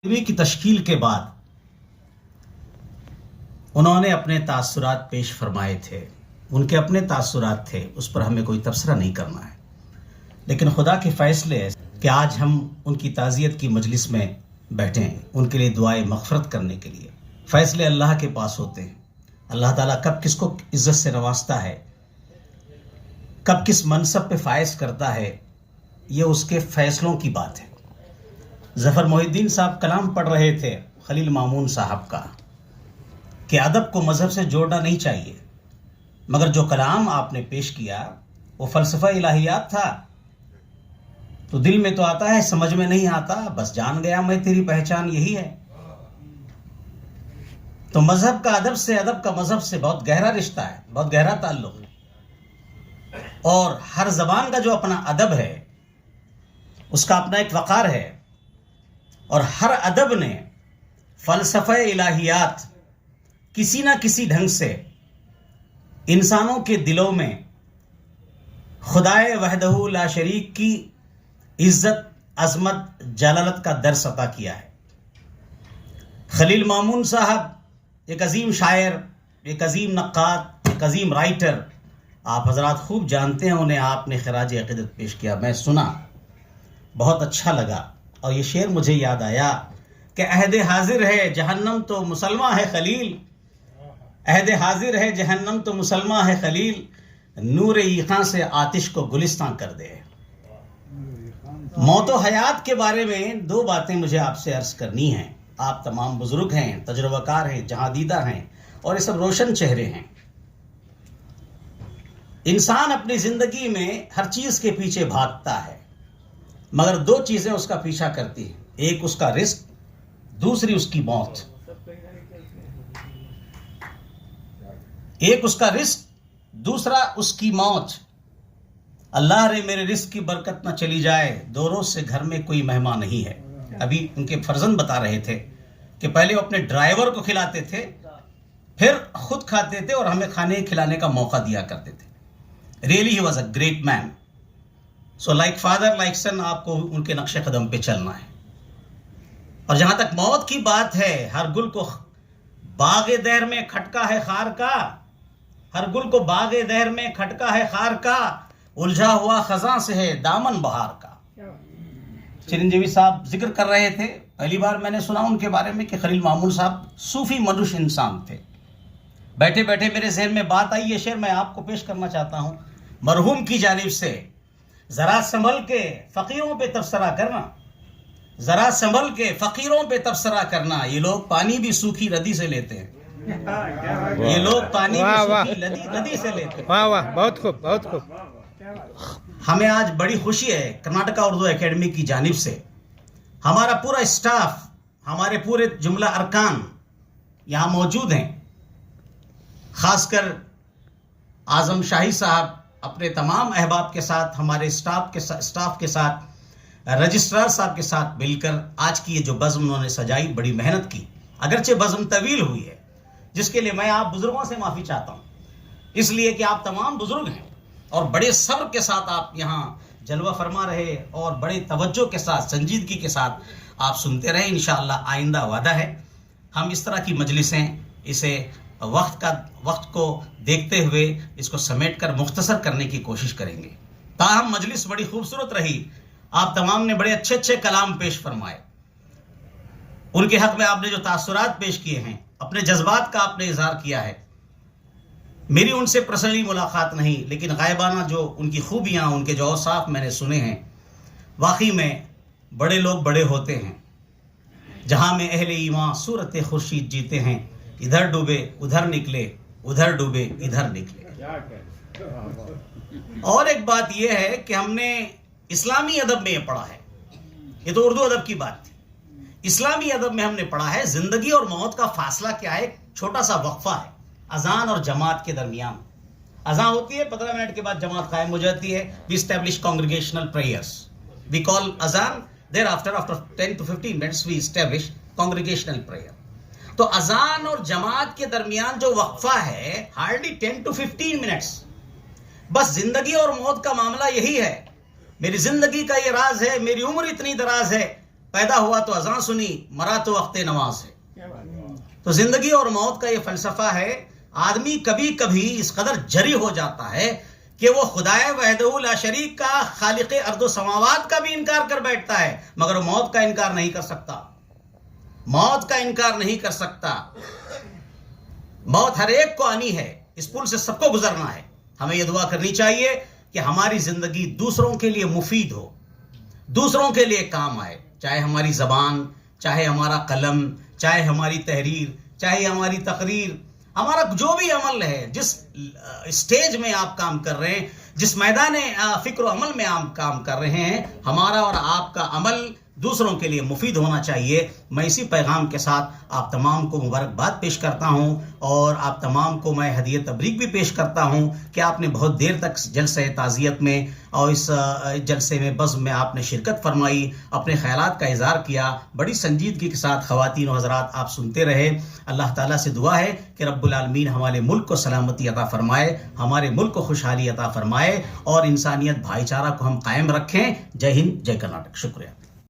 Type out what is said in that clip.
की तश्कील के बाद उन्होंने अपने तासुरात पेश फरमाए थे। उनके अपने तासुरात थे, उस पर हमें कोई तबसरा नहीं करना है, लेकिन खुदा के फैसले कि आज हम उनकी ताज़ियत की मजलिस में बैठे हैं, उनके लिए दुआए मग़फ़िरत करने के लिए। फ़ैसले अल्लाह के पास होते हैं। अल्लाह ताला कब किसको इज़्ज़त से नवाजता है, कब किस मनसब पे फ़ायज़ करता है, ये उसके फ़ैसलों की बात है। ज़फ़र मोहिद्दीन साहब कलाम पढ़ रहे थे खलील मामून साहब का कि अदब को मज़हब से जोड़ना नहीं चाहिए, मगर जो कलाम आपने पेश किया वो फ़लसफ़ा इलाहियात था। तो दिल में तो आता है, समझ में नहीं आता, बस जान गया मैं तेरी पहचान यही है। तो मज़हब का अदब से, अदब का मज़हब से बहुत गहरा रिश्ता है, बहुत गहरा ताल्लुक़ है। और हर ज़बान का जो अपना अदब है उसका अपना एक वक़ार है, और हर अदब ने फ़लसफ़ा इलाहियात किसी ना किसी ढंग से इंसानों के दिलों में खुदाए वहदहू ला शरीक की इज़्ज़त, अज़मत, जलालत का दर्स अता किया है। खलील मामून साहब एक अजीम शायर, एक अजीम नक्कात, एक अजीम राइटर, आप हजरात खूब जानते हैं उन्हें। आपने खराज अक़ीदत पेश किया, मैं सुना, बहुत अच्छा लगा। और ये शेर मुझे याद आया कि अहद हाजिर है जहन्नम तो मुसलमा है खलील, अहद हाजिर है जहन्नम तो मुसलमा है खलील, नूर ईक़ां से आतिश को गुलिस्तां कर दे। मौत व हयात के बारे में दो बातें मुझे आपसे अर्ज करनी हैं। आप तमाम बुजुर्ग हैं, तजुर्बाकार हैं, जहादीदा हैं, और ये सब रोशन चेहरे हैं। इंसान अपनी जिंदगी में हर चीज के पीछे भागता है, मगर दो चीजें उसका पीछा करती हैं, एक उसका रिस्क, दूसरी उसकी मौत। एक उसका रिस्क, दूसरा उसकी मौत। अल्लाह रे मेरे रिस्क की बरकत न चली जाए, दो रोज से घर में कोई मेहमान नहीं है। अभी उनके फर्जंद बता रहे थे कि पहले वो अपने ड्राइवर को खिलाते थे, फिर खुद खाते थे और हमें खाने खिलाने का मौका दिया करते थे। Really he was a great man. So like father like son, आपको उनके नक्शे कदम पे चलना है। और जहां तक मौत की बात है, हर गुल को बागे दहर में खटका है खार का, हर गुल को बागे दहर में खटका है खार का, उलझा हुआ खजां से है दामन बहार का। चिरंजीवी साहब जिक्र कर रहे थे, पहली बार मैंने सुना उनके बारे में कि खलील मामून साहब सूफी मनुष्य इंसान थे। बैठे बैठे मेरे जहन में बात आई, ये शेर मैं आपको पेश करना चाहता हूं मरहूम की जानिब से। जरा संभल के फकीरों पे तबसरा करना, जरा संभल के फकीरों पे तबसरा करना, ये लोग पानी भी सूखी नदी से लेते हैं, ये लोग पानी भी सूखी नदी से लेते हैं। वाह वाह, बहुत खूब, बहुत खूब। हमें आज बड़ी खुशी है, कर्नाटका उर्दू एकेडमी की जानिब से हमारा पूरा स्टाफ, हमारे पूरे जुमला अरकान यहाँ मौजूद हैं। खासकर आजम शाही साहब अपने तमाम अहबाब के साथ, हमारे स्टाफ के साथ, रजिस्ट्रार साहब के साथ मिलकर आज की ये जो बज़्म उन्होंने सजाई, बड़ी मेहनत की। अगरचे बज़्म तवील हुई है, जिसके लिए मैं आप बुजुर्गों से माफ़ी चाहता हूँ, इसलिए कि आप तमाम बुजुर्ग हैं और बड़े सब्र के साथ आप यहाँ जलवा फरमा रहे, और बड़े तवज्जो के साथ, संजीदगी के साथ आप सुनते रहे। इंशाअल्लाह आइंदा वादा है हम इस तरह की मजलिसें, इसे वक्त को देखते हुए इसको समेट कर मुख्तसर करने की कोशिश करेंगे। ताहम मजलिस बड़ी खूबसूरत रही, आप तमाम ने बड़े अच्छे अच्छे कलाम पेश फरमाए। उनके हक में आपने जो तासुरात पेश किए हैं, अपने जज्बात का आपने इजहार किया है। मेरी उनसे पर्सनली मुलाकात नहीं, लेकिन गायबाना जो उनकी खूबियाँ, उनके जो औसाफ मैंने सुने हैं, वाकई में बड़े लोग बड़े होते हैं। जहाँ में अहले ईमान सूरत खुर्शीद जीते हैं, इधर डूबे उधर निकले, उधर डूबे इधर निकले। और एक बात यह है कि हमने इस्लामी अदब में ये पढ़ा है, ये तो उर्दू अदब की बात थी, इस्लामी अदब में हमने पढ़ा है जिंदगी और मौत का फासला क्या है। छोटा सा वक्फा है अजान और जमात के दरमियान। अजान होती है, 15 मिनट के बाद जमात कायम हो जाती है। We establish congregational prayers, we call अजान, thereafter 10 to 15 minutes we establish congregational prayer. तो अजान और जमात के दरमियान जो वक्फा है, हार्डली 10 to 15 मिनट्स। बस जिंदगी और मौत का मामला यही है। मेरी जिंदगी का ये राज है, मेरी उम्र इतनी दराज है, پیدا ہوا تو اذان سنی، مرا تو وقت نماز ہے. تو زندگی اور موت کا یہ فلسفہ ہے. آدمی کبھی کبھی اس قدر جری ہو جاتا ہے کہ وہ خدائے وحدہ لا شریک کا، خالق ارض و سماوات کا بھی انکار کر بیٹھتا ہے، مگر وہ موت کا انکار نہیں کر سکتا. موت کا انکار نہیں کر سکتا. موت ہر ایک کو آنی ہے، اس پل سے سب کو گزرنا ہے. ہمیں یہ دعا کرنی چاہیے کہ ہماری زندگی دوسروں کے لیے مفید ہو، دوسروں کے لیے کام آئے، چاہے ہماری زبان، چاہے ہمارا قلم، چاہے ہماری تحریر، چاہے ہماری تقریر، ہمارا جو بھی عمل ہے، جس اسٹیج میں آپ کام کر رہے ہیں، جس میدان فکر و عمل میں آپ کام کر رہے ہیں، ہمارا اور آپ کا عمل دوسروں کے لیے مفید ہونا چاہیے. میں اسی پیغام کے ساتھ آپ تمام کو مبارکباد پیش کرتا ہوں، اور آپ تمام کو میں ہدیہ تبریک بھی پیش کرتا ہوں کہ آپ نے بہت دیر تک جلسہ تعزیت میں اور اس جلسے میں بزم میں آپ نے شرکت فرمائی، اپنے خیالات کا اظہار کیا. بڑی سنجیدگی کے ساتھ خواتین و حضرات آپ سنتے رہے. اللہ تعالیٰ سے دعا ہے کہ رب العالمین ہمارے ملک کو سلامتی عطا فرمائے، ہمارے ملک کو خوشحالی عطا فرمائے، اور انسانیت بھائی چارہ کو ہم قائم رکھیں. جے ہند، جے کرناٹک. شکریہ.